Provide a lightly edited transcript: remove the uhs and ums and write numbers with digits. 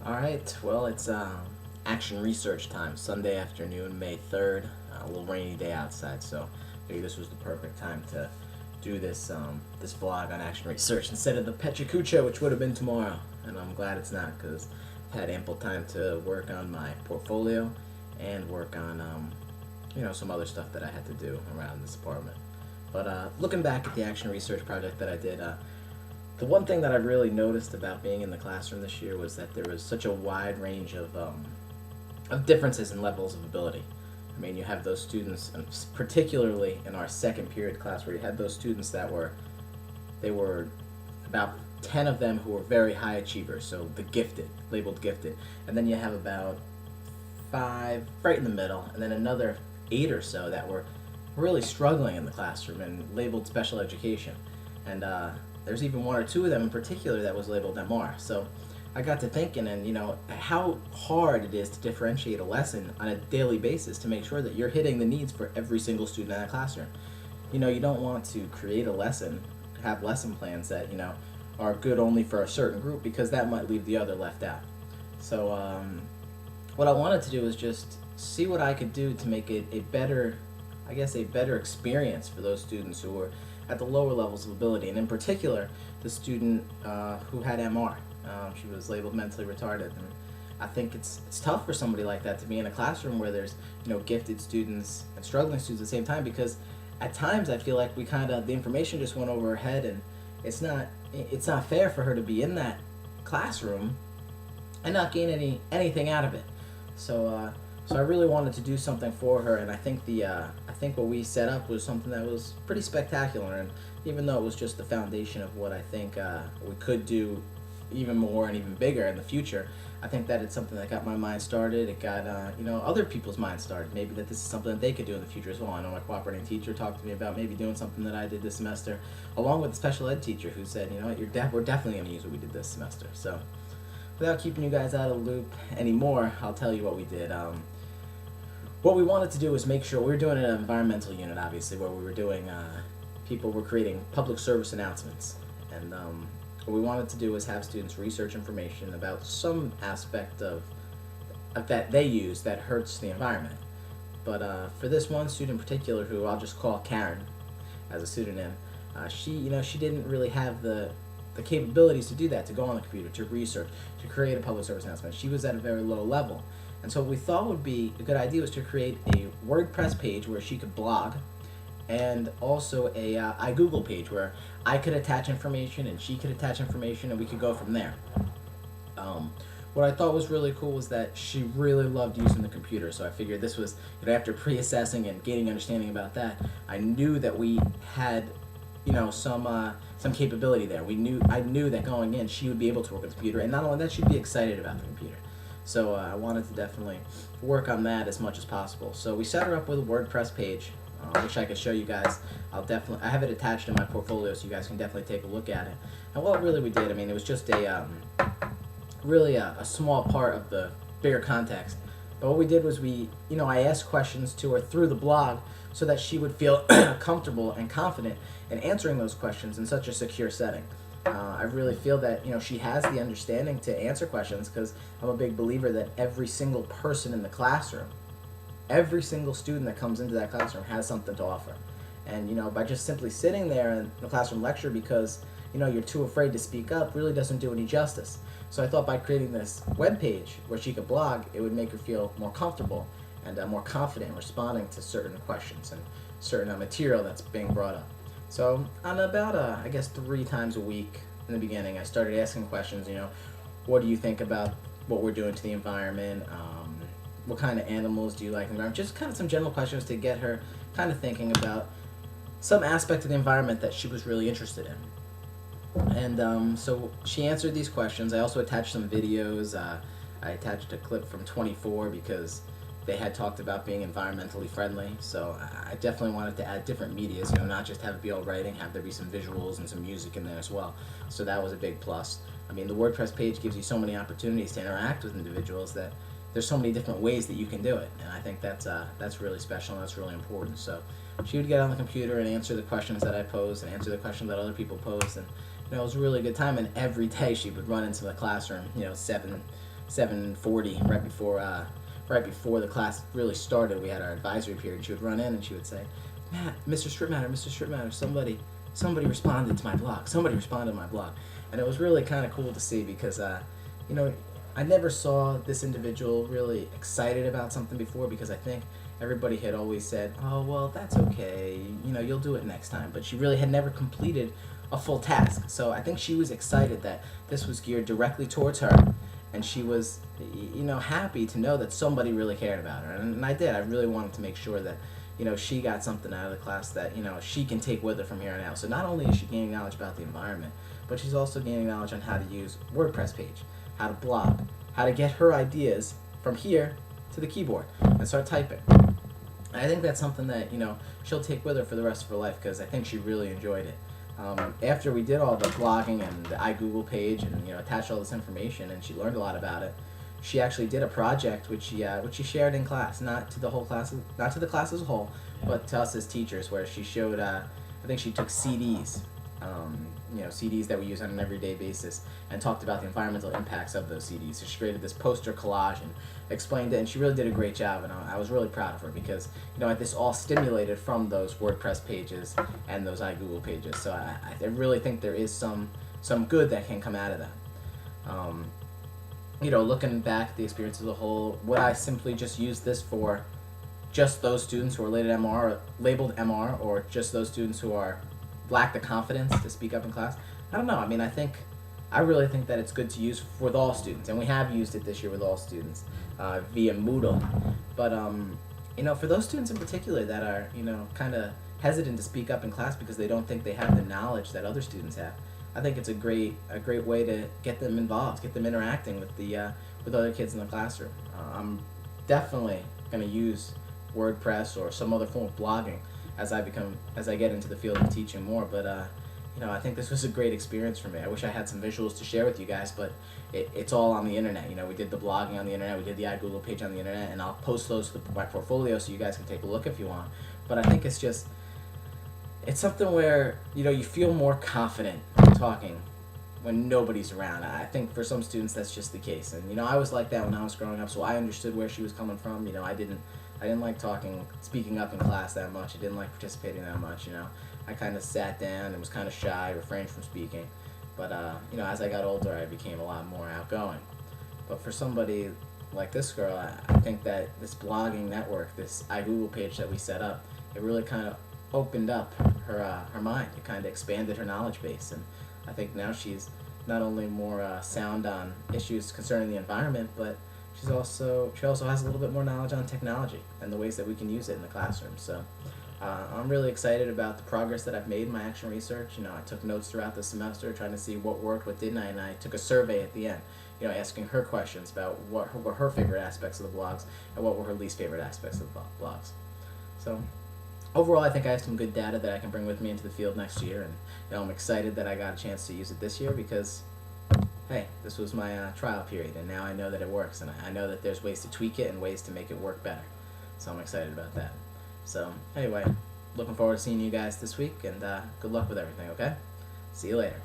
Alright, well, it's action research time, Sunday afternoon, May 3rd. A little rainy day outside, so maybe this was the perfect time to do this vlog on action research instead of the Pechacucha, which would have been tomorrow. And I'm glad it's not, because I've had ample time to work on my portfolio and work on some other stuff that I had to do around this apartment. But looking back at the action research project that I did, the one thing that I really noticed about being in the classroom this year was that there was such a wide range of differences in levels of ability. I mean, you have those students, and particularly in our second period class, where you had those students they were about 10 of them who were very high achievers, so the gifted, labeled gifted. And then you have about 5 right in the middle, and then another 8 or so that were really struggling in the classroom and labeled special education. And there's even 1 or 2 of them in particular that was labeled MR. So I got to thinking, and how hard it is to differentiate a lesson on a daily basis to make sure that you're hitting the needs for every single student in that classroom. You don't want to create a lesson, have lesson plans that are good only for a certain group, because that might leave the other left out. So what I wanted to do was just see what I could do to make it a better experience for those students who were at the lower levels of ability, and in particular, the student who had MR. She was labeled mentally retarded, and I think it's tough for somebody like that to be in a classroom where there's gifted students and struggling students at the same time, because at times I feel like the information just went over her head, and it's not fair for her to be in that classroom and not gain anything out of it. So I really wanted to do something for her, and I think what we set up was something that was pretty spectacular. And even though it was just the foundation of what I think we could do even more and even bigger in the future, I think that it's something that got my mind started. It got other people's minds started. Maybe that this is something that they could do in the future as well. I know my cooperating teacher talked to me about maybe doing something that I did this semester, along with the special ed teacher who said, we're definitely going to use what we did this semester. So without keeping you guys out of the loop anymore, I'll tell you what we did. What we wanted to do was make sure we were doing an environmental unit, obviously, where we were doing people were creating public service announcements, and what we wanted to do was have students research information about some aspect of that they use that hurts the environment. But for this one student in particular, who I'll just call Karen as a pseudonym, she didn't really have the capabilities to do that, to go on the computer, to research, to create a public service announcement. She was at a very low level. And so what we thought would be a good idea was to create a WordPress page where she could blog, and also a iGoogle page where I could attach information and she could attach information, and we could go from there. What I thought was really cool was that she really loved using the computer, so I figured this was, after pre-assessing and gaining understanding about that, I knew that we had some capability there. I knew that going in she would be able to work with the computer, and not only that, she'd be excited about the computer. So I wanted to definitely work on that as much as possible. So we set her up with a WordPress page, which I could show you guys. I have it attached in my portfolio, so you guys can definitely take a look at it. And what really we did, it was just a small part of the bigger context. But what we did was I asked questions to her through the blog so that she would feel comfortable and confident in answering those questions in such a secure setting. I really feel that she has the understanding to answer questions, because I'm a big believer that every single person in the classroom, every single student that comes into that classroom has something to offer. And by just simply sitting there in the classroom lecture because you're too afraid to speak up really doesn't do any justice. So I thought by creating this web page where she could blog, it would make her feel more comfortable and more confident in responding to certain questions and certain material that's being brought up. So on about 3 times a week in the beginning, I started asking questions. What do you think about what we're doing to the environment? What kind of animals do you like in the environment? Just kind of some general questions to get her kind of thinking about some aspect of the environment that she was really interested in. And so she answered these questions. I also attached some videos. I attached a clip from 24 because they had talked about being environmentally friendly. So I definitely wanted to add different medias, not just have it be all writing, have there be some visuals and some music in there as well. So that was a big plus. The WordPress page gives you so many opportunities to interact with individuals that there's so many different ways that you can do it. And I think that's really special, and that's really important. So she would get on the computer and answer the questions that I posed and answer the questions that other people posed. And it was a really good time. And every day she would run into the classroom, 7:40, right before the class really started. We had our advisory period. She would run in and she would say, "Matt, Mr. Stripmatter, somebody responded to my blog. Somebody responded to my blog," and it was really kind of cool to see because you know, I never saw this individual really excited about something before because I think everybody had always said, "Oh, well, that's okay. You know, you'll do it next time." But she really had never completed a full task. So I think she was excited that this was geared directly towards her, and she was, you know, happy to know that somebody really cared about her. And I did. I really wanted to make sure that, you know, she got something out of the class that, you know, she can take with her from here on out. So not only is she gaining knowledge about the environment, but she's also gaining knowledge on how to use WordPress page, how to blog, how to get her ideas from here to the keyboard and start typing. And I think that's something that, you know, she'll take with her for the rest of her life because I think she really enjoyed it. After we did all the blogging and the iGoogle page and, you know, attached all this information and she learned a lot about it, she actually did a project which she shared in class, not to the whole class, not to the class as a whole, but to us as teachers, where she showed, I think she took CDs, you know, CDs that we use on an everyday basis, and talked about the environmental impacts of those CDs. So she created this poster collage and explained it, and she really did a great job, and I was really proud of her because, you know, this all stimulated from those WordPress pages and those iGoogle pages. So I really think there is some good that can come out of that. You know, looking back at the experience as a whole, would I simply just use this for just those students who are labeled MR, or just those students who lack the confidence to speak up in class? I don't know. I mean, I really think that it's good to use with all students, and we have used it this year with all students via Moodle. But you know, for those students in particular that are, you know, kind of hesitant to speak up in class because they don't think they have the knowledge that other students have, I think it's a great way to get them involved, get them interacting with other kids in the classroom. I'm definitely going to use WordPress or some other form of blogging as I get into the field of teaching more. But you know, I think this was a great experience for me. I wish I had some visuals to share with you guys, but it's all on the internet. You know, we did the blogging on the internet, we did the iGoogle page on the internet, and I'll post those to my portfolio so you guys can take a look if you want. But I think it's something where, you know, you feel more confident talking when nobody's around. I think for some students that's just the case, and you know, I was like that when I was growing up, so I understood where she was coming from. You know, I didn't like speaking up in class that much. I didn't like participating that much. You know, I kind of sat down and was kind of shy, refrained from speaking. But you know, as I got older, I became a lot more outgoing. But for somebody like this girl, I think that this blogging network, this iGoogle page that we set up, it really kind of opened up her mind. It kind of expanded her knowledge base, and I think now she's not only more sound on issues concerning the environment, but she also has a little bit more knowledge on technology and the ways that we can use it in the classroom. So I'm really excited about the progress that I've made in my action research. You know, I took notes throughout the semester trying to see what worked, what didn't, and I took a survey at the end, you know, asking her questions about what were her favorite aspects of the blogs and what were her least favorite aspects of the blogs. So overall, I think I have some good data that I can bring with me into the field next year, and you know, I'm excited that I got a chance to use it this year because, hey, this was my trial period, and now I know that it works, and I know that there's ways to tweak it and ways to make it work better. So I'm excited about that. So anyway, looking forward to seeing you guys this week, and good luck with everything, okay? See you later.